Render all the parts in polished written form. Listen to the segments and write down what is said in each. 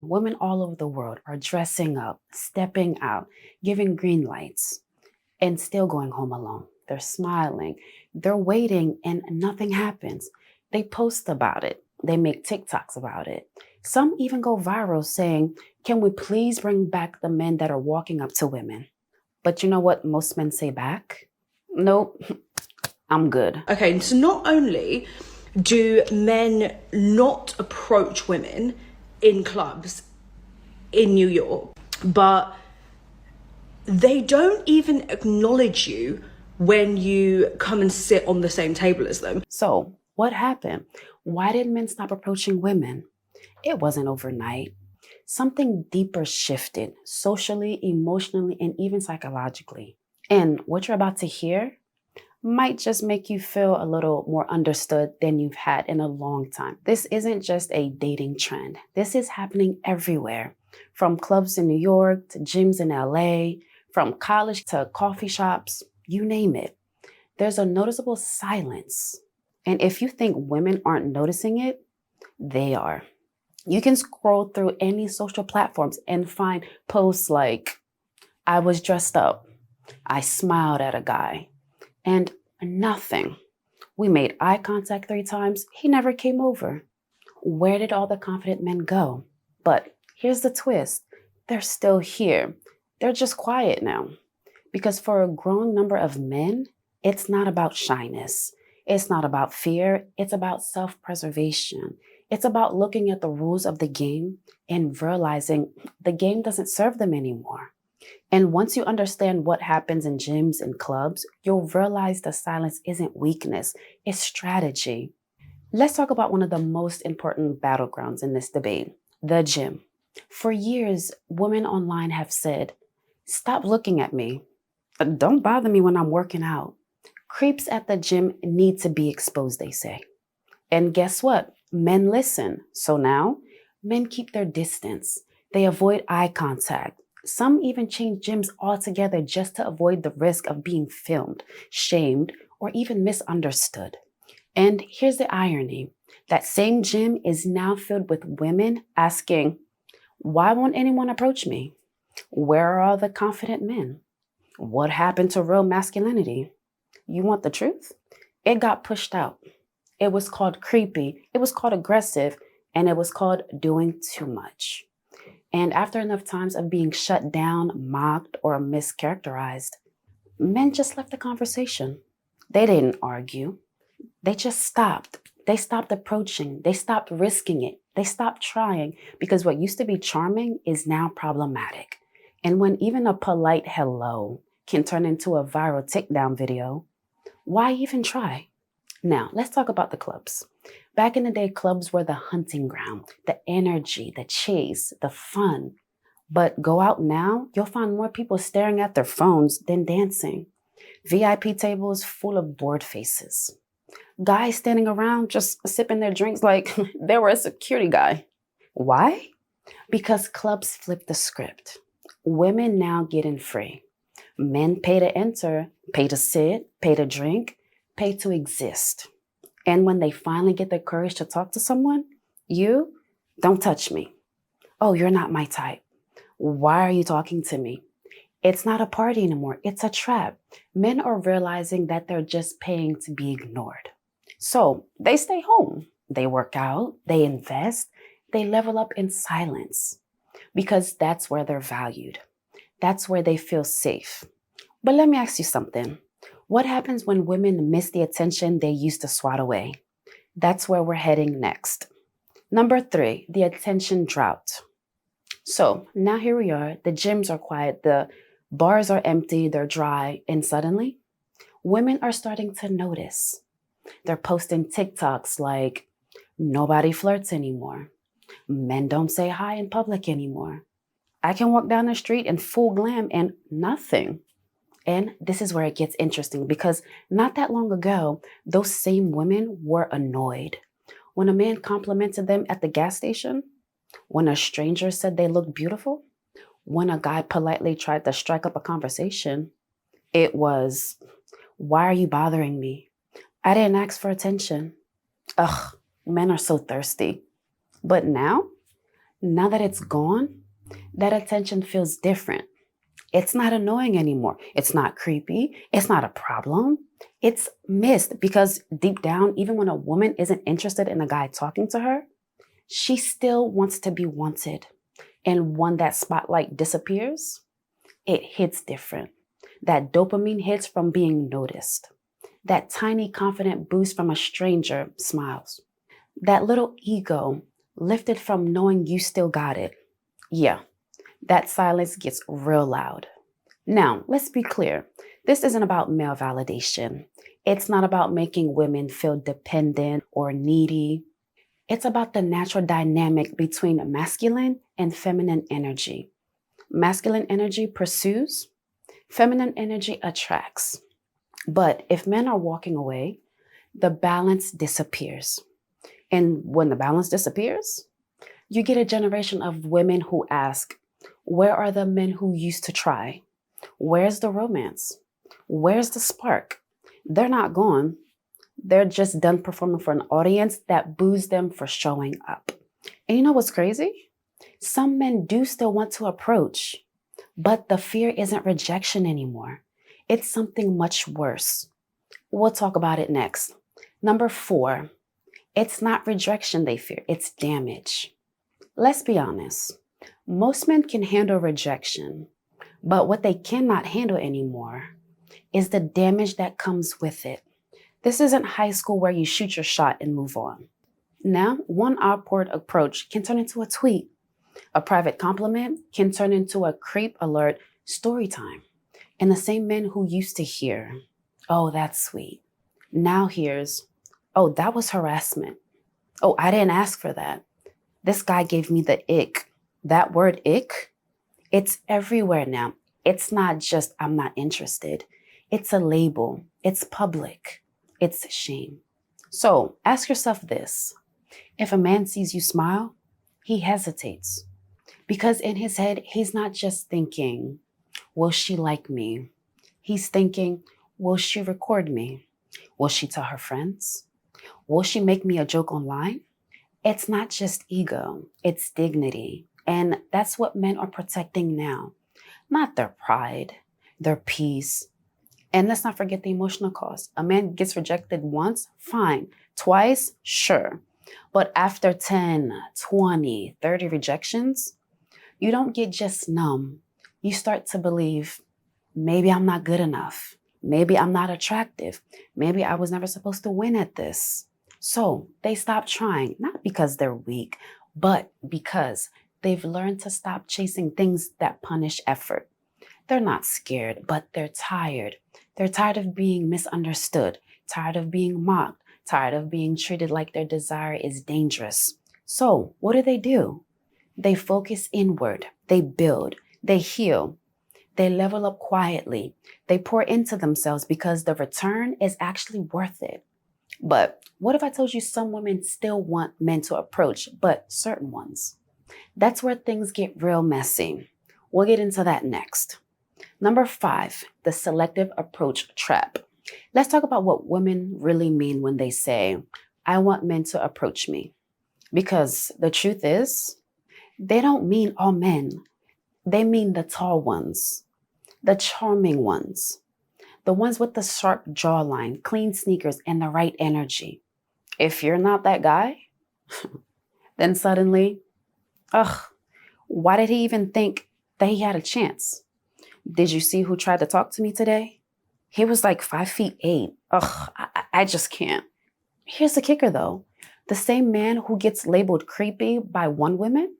Women all over the world are dressing up, stepping out, giving green lights, and still going home alone. They're smiling, they're waiting, and nothing happens. They post about it, they make TikToks about it. Some even go viral saying, "Can we please bring back the men that are walking up to women?" But you know what most men say back? Nope, I'm good. Okay, so not only do men not approach women in clubs in New York, but they don't even acknowledge you when you come and sit on the same table as them. So, what happened? Why did men stop approaching women? It wasn't overnight. Something deeper shifted socially, emotionally, and even psychologically. And what you're about to hear might just make you feel a little more understood than you've had in a long time. This isn't just a dating trend. This is happening everywhere, from clubs in New York to gyms in LA, from college to coffee shops, you name it. There's a noticeable silence. And if you think women aren't noticing it, they are. You can scroll through any social platforms and find posts like, "I was dressed up, I smiled at a guy," and nothing. "We made eye contact 3 times, he never came over." Where did all the confident men go? But here's the twist, they're still here. They're just quiet now. Because for a growing number of men, it's not about shyness. It's not about fear. It's about self-preservation. It's about looking at the rules of the game and realizing the game doesn't serve them anymore. And once you understand what happens in gyms and clubs, you'll realize the silence isn't weakness, it's strategy. Let's talk about one of the most important battlegrounds in this debate, the gym. For years, women online have said, "Stop looking at me. Don't bother me when I'm working out." Creeps at the gym need to be exposed, they say. And guess what? Men listen. So now, men keep their distance. They avoid eye contact. Some even change gyms altogether just to avoid the risk of being filmed, shamed, or even misunderstood. And here's the irony. That same gym is now filled with women asking, "Why won't anyone approach me? Where are all the confident men? What happened to real masculinity?" You want the truth? It got pushed out. It was called creepy, it was called aggressive, and it was called doing too much. And after enough times of being shut down, mocked, or mischaracterized, men just left the conversation. They didn't argue. They just stopped. They stopped approaching. They stopped risking it. They stopped trying because what used to be charming is now problematic. And when even a polite hello can turn into a viral takedown video, why even try? Now, let's talk about the clubs. Back in the day, clubs were the hunting ground, the energy, the chase, the fun. But go out now, you'll find more people staring at their phones than dancing. VIP tables full of bored faces. Guys standing around just sipping their drinks like they were a security guy. Why? Because clubs flip the script. Women now get in free. Men pay to enter, pay to sit, pay to drink, pay to exist. And when they finally get the courage to talk to someone, "You, don't touch me. Oh, you're not my type. Why are you talking to me?" It's not a party anymore. It's a trap. Men are realizing that they're just paying to be ignored. So they stay home. They work out, they invest, they level up in silence because that's where they're valued. That's where they feel safe. But let me ask you something. What happens when women miss the attention they used to swat away? That's where we're heading next. Number 3, the attention drought. So now here we are. The gyms are quiet, the bars are empty, they're dry, and suddenly, women are starting to notice. They're posting TikToks like, "Nobody flirts anymore. Men don't say hi in public anymore. I can walk down the street in full glam and nothing." And this is where it gets interesting because not that long ago, those same women were annoyed. When a man complimented them at the gas station, when a stranger said they looked beautiful, when a guy politely tried to strike up a conversation, it was, "Why are you bothering me? I didn't ask for attention." Ugh, men are so thirsty. But now Now that it's gone, that attention feels different. It's not annoying anymore. It's not creepy. It's not a problem. It's missed because deep down, even when a woman isn't interested in a guy talking to her, she still wants to be wanted. And when that spotlight disappears, it hits different. That dopamine hits from being noticed. That tiny confident boost from a stranger smiles. That little ego lifted from knowing you still got it. Yeah, that silence gets real loud. Now, let's be clear. This isn't about male validation. It's not about making women feel dependent or needy. It's about the natural dynamic between masculine and feminine energy. Masculine energy pursues, feminine energy attracts. But if men are walking away, the balance disappears. And when the balance disappears, you get a generation of women who ask, where are the men who used to try? Where's the romance? Where's the spark? They're not gone. They're just done performing for an audience that boos them for showing up. And you know what's crazy? Some men do still want to approach, but the fear isn't rejection anymore. It's something much worse. We'll talk about it next. Number 4, it's not rejection they fear, it's damage. Let's be honest. Most men can handle rejection, but what they cannot handle anymore is the damage that comes with it. This isn't high school where you shoot your shot and move on. Now, one awkward approach can turn into a tweet. A private compliment can turn into a creep alert story time. And the same men who used to hear, oh, that's sweet, now hears, oh, that was harassment. Oh, I didn't ask for that. This guy gave me the ick. That word ick, it's everywhere now. It's not just I'm not interested. It's a label. It's public. It's shame. So ask yourself this. If a man sees you smile, he hesitates. Because in his head, he's not just thinking, will she like me? He's thinking, will she record me? Will she tell her friends? Will she make me a joke online? It's not just ego, it's dignity. And that's what men are protecting now. Not their pride, their peace. And let's not forget the emotional cost. A man gets rejected once, fine. Twice, sure. But after 10, 20, 30 rejections, you don't get just numb. You start to believe, maybe I'm not good enough. Maybe I'm not attractive. Maybe I was never supposed to win at this. So they stop trying, not because they're weak, but because they've learned to stop chasing things that punish effort. They're not scared, but they're tired. They're tired of being misunderstood, tired of being mocked, tired of being treated like their desire is dangerous. So what do? They focus inward, they build, they heal, they level up quietly, they pour into themselves because the return is actually worth it. But what if I told you some women still want men to approach, but certain ones? That's where things get real messy. We'll get into that next. Number 5, the selective approach trap. Let's talk about what women really mean when they say, I want men to approach me. Because the truth is, they don't mean all men. They mean the tall ones, the charming ones, the ones with the sharp jawline, clean sneakers, and the right energy. If you're not that guy, then suddenly, why did he even think that he had a chance? Did you see who tried to talk to me today? He was like 5'8". I just can't. Here's the kicker though. The same man who gets labeled creepy by one woman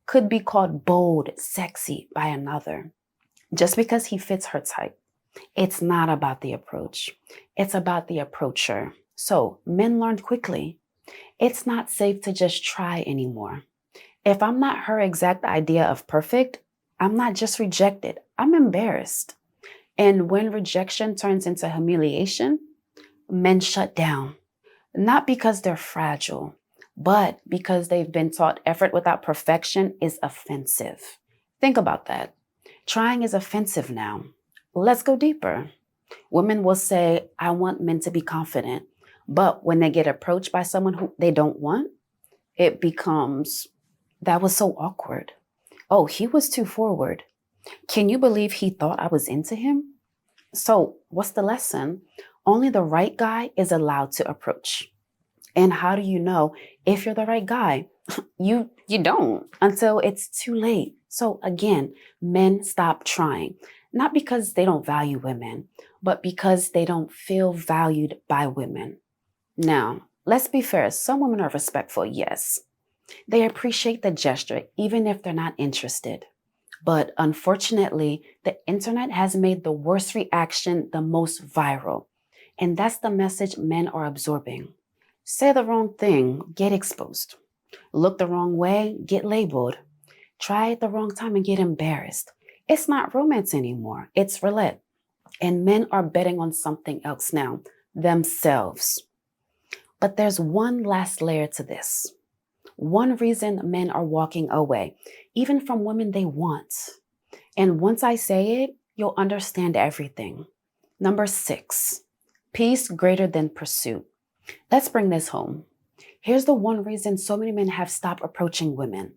could be called bold, sexy by another. Just because he fits her type. It's not about the approach. It's about the approacher. So men learned quickly. It's not safe to just try anymore. If I'm not her exact idea of perfect, I'm not just rejected. I'm embarrassed. And when rejection turns into humiliation, men shut down. Not because they're fragile, but because they've been taught effort without perfection is offensive. Think about that. Trying is offensive now. Let's go deeper. Women will say, I want men to be confident. But when they get approached by someone who they don't want, it becomes, That was so awkward. Oh, he was too forward. Can you believe he thought I was into him? So, what's the lesson? Only the right guy is allowed to approach. And how do you know if you're the right guy? You don't until it's too late. So again, men stop trying, not because they don't value women, but because they don't feel valued by women. Now, let's be fair. Some women are respectful, yes. They appreciate the gesture, even if they're not interested. But unfortunately, the internet has made the worst reaction the most viral. And that's the message men are absorbing. Say the wrong thing, get exposed. Look the wrong way, get labeled. Try at the wrong time and get embarrassed. It's not romance anymore, it's roulette. And men are betting on something else now, themselves. But there's one last layer to this. One reason men are walking away, even from women they want. And once I say it, you'll understand everything. Number 6, peace greater than pursuit. Let's bring this home. Here's the one reason so many men have stopped approaching women,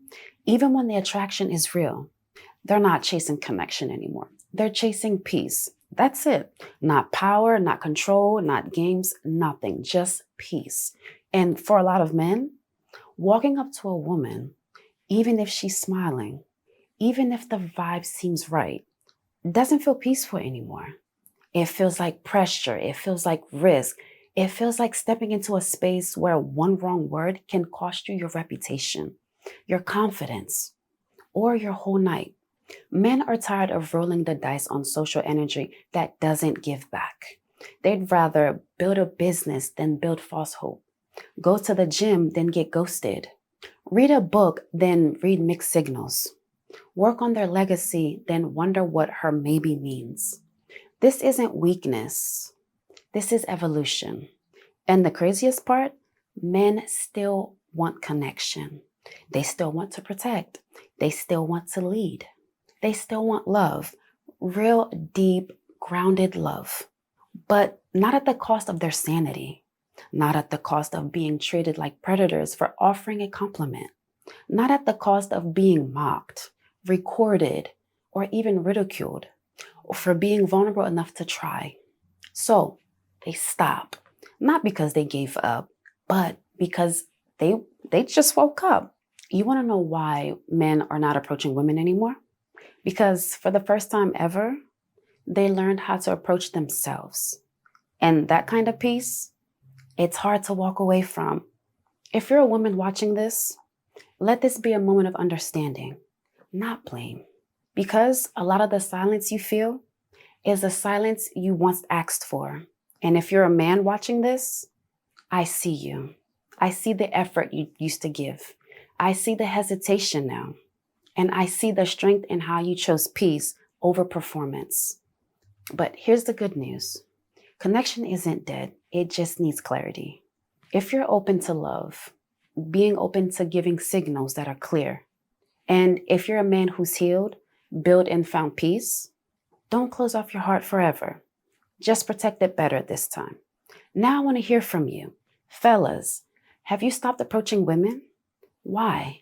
even when the attraction is real. They're not chasing connection anymore. They're chasing peace. That's it. Not power, not control, not games, nothing, just peace. And for a lot of men, walking up to a woman, even if she's smiling, even if the vibe seems right, doesn't feel peaceful anymore. It feels like pressure. It feels like risk. It feels like stepping into a space where one wrong word can cost you your reputation, your confidence, or your whole night. Men are tired of rolling the dice on social energy that doesn't give back. They'd rather build a business than build false hope, go to the gym than get ghosted, read a book than read mixed signals, work on their legacy than wonder what her maybe means. This isn't weakness. This is evolution. And the craziest part, men still want connection. They still want to protect. They still want to lead. They still want love, real, deep, grounded love, but not at the cost of their sanity, not at the cost of being treated like predators for offering a compliment, not at the cost of being mocked, recorded, or even ridiculed, or for being vulnerable enough to try. So they stop, not because they gave up, but because they just woke up. You want to know why men are not approaching women anymore? Because for the first time ever, they learned how to approach themselves. And that kind of peace, it's hard to walk away from. If you're a woman watching this, let this be a moment of understanding, not blame. Because a lot of the silence you feel is the silence you once asked for. And if you're a man watching this, I see you. I see the effort you used to give. I see the hesitation now. And I see the strength in how you chose peace over performance. But here's the good news. Connection isn't dead. It just needs clarity. If you're open to love, being open to giving signals that are clear, and if you're a man who's healed, built and found peace, don't close off your heart forever. Just protect it better this time. Now I want to hear from you. Fellas, have you stopped approaching women? Why?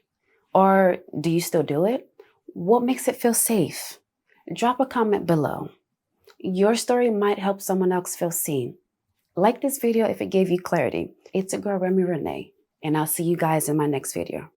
Or do you still do it? What makes it feel safe? Drop a comment below. Your story might help someone else feel seen. Like this video if it gave you clarity. It's your girl Remi Rene, and I'll see you guys in my next video.